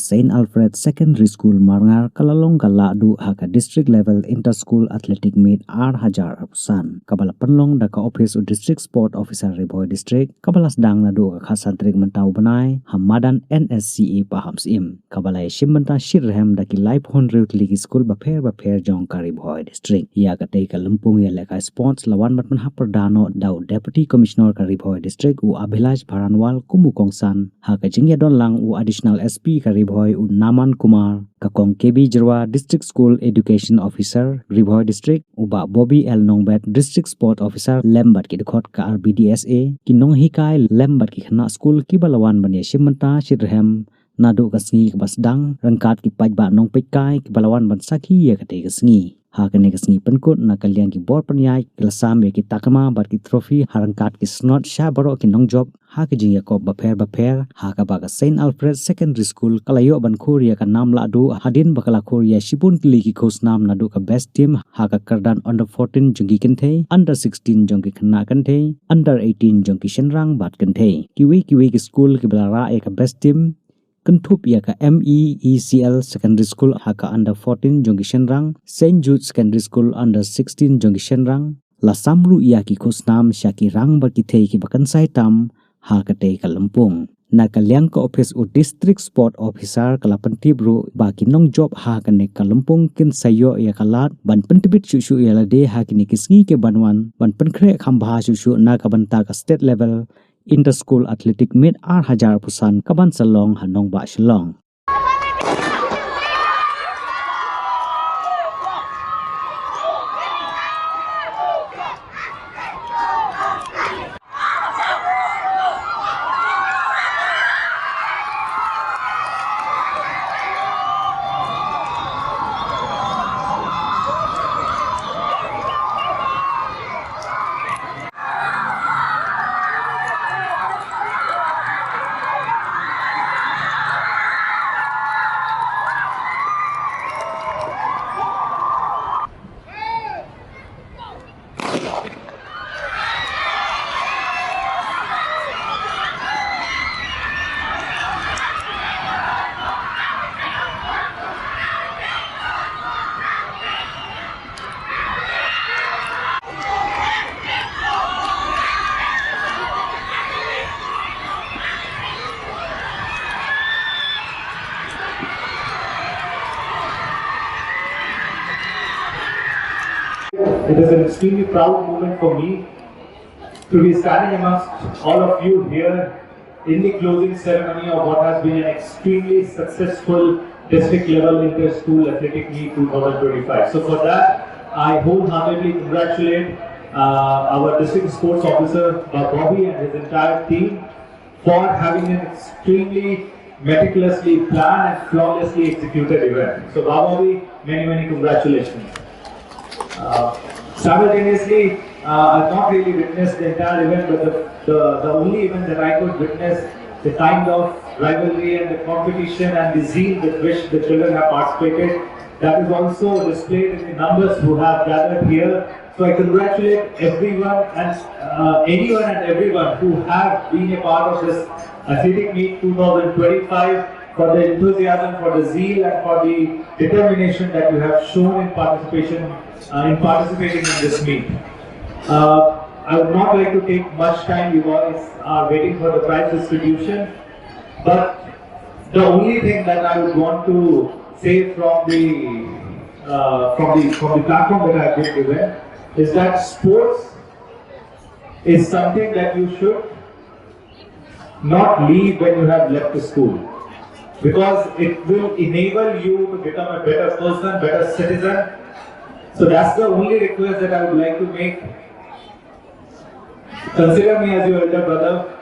St.Alfred Secondary School Marngar kalalong lahduh haka district level inter-school athletic meet R1000 Apusan kabala penlong daka office u district sport officer Riboy district kabala sedang lahduh ka santrik mentau benai hamadan NSCE pahamsim kabala shim menta shirhem daki live honrut ligi school baper jong ka Riboy district ya katei ka lempung ya leka sports lawan batman haperdano dau deputy commissioner ka Riboy district u Abhilash Bharanwal kumukongsan haka jingya don lang u additional SP ka Riboy u Naman Kumar kakong KB Jirwa District School Education Officer Riboy District uba Bobby L Nongbet District Sport Officer Lembat ki dekot ka RBDSA kinong hikai Lembat ki khana school ki balawan bani shimenta shirhem nadu kasngi basdang rangkat ki pajba nong pekai ki balawan ban sakhi ya kate kasngi hakane kasngi penkut na kalian ki bor penyai kelasam ya ki takama bat ki trophy harangkat ki snot sha baro ki nong job haka jing yakob baper haka baga St.Alfred Secondary School kalayo ban Korea ka nam lahduh hadin bakala Korea shipun kili ki coach nam nadu ka best team haka kardan under 14 jongki kenthe under 16 jongki khana kenthe under 18 jongki shenrang bat kenthe kiwi ki school ki balara ka best team Kentup ya ka MEECL Secondary School haka under 14 jongki shenrang St. Jude Secondary School under 16 jongki shenrang la samru ya ki kusnam syaki rang berkithei ki bakansai tam haka tei ka lempung na kalyang ka office u district sport officer kala pentibru ba ki nong job haka ne ka lempung kin sayo ya kalat ban pentibit shu ya lade haki ni kisngi ke banwan ban penkre khambha shu na ka banta ka state level inter-school athletic meet R1000 Pusan kaban salong hanong ba shalong. It is an extremely proud moment for me to be standing amongst all of you here in the closing ceremony of what has been an extremely successful district level inter-school athletic meet 2025. So for that, I wholeheartedly congratulate our district sports officer Bobby and his entire team for having an extremely meticulously planned and flawlessly executed event. So Bobby, many congratulations. Simultaneously, I've not really witnessed the entire event, but the only event that I could witness the kind of rivalry and the competition and the zeal with which the children have participated, that is also displayed in the numbers who have gathered here. So I congratulate everyone and anyone and everyone who have been a part of this athletic meet 2025 for the enthusiasm, for the zeal and for the determination that you have shown in participating in this meet. I would not like to take much time. You guys are waiting for the prize distribution, but the only thing that I would want to say from the platform that I have been given is that sports is something that you should not leave when you have left the school, because it will enable you to become a better person, better citizen. So that's the only request that I would like to make. Consider me as your elder brother.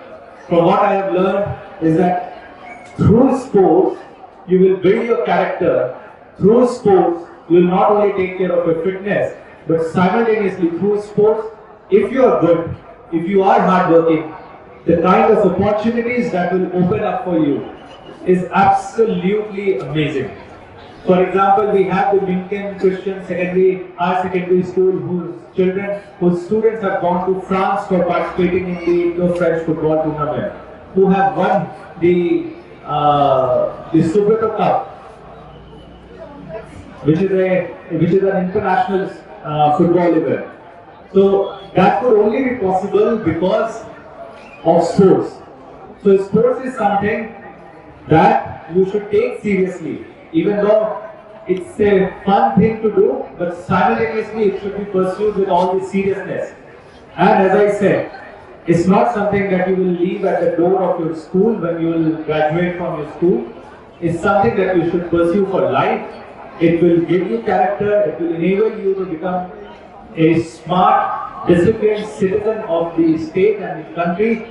From what I have learned is that through sports, you will build your character. Through sports, you will not only take care of your fitness, but simultaneously through sports, if you are good, if you are hardworking, the kind of opportunities that will open up for you is absolutely amazing. For example, we have the Lincoln Christian Higher Secondary School whose students have gone to France for participating in the French football tournament, who have won the the Subrata Cup, which is an international football event. So that could only be possible because of sports. So sports is something that you should take seriously, even though it's a fun thing to do, but simultaneously it should be pursued with all the seriousness. And as I said, it's not something that you will leave at the door of your school when you will graduate from your school. It's something that you should pursue for life. It will give you character, it will enable you to become a smart, disciplined citizen of the state and the country,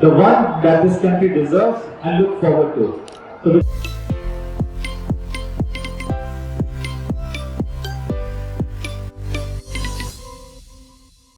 the one that this country deserves and look forward to. So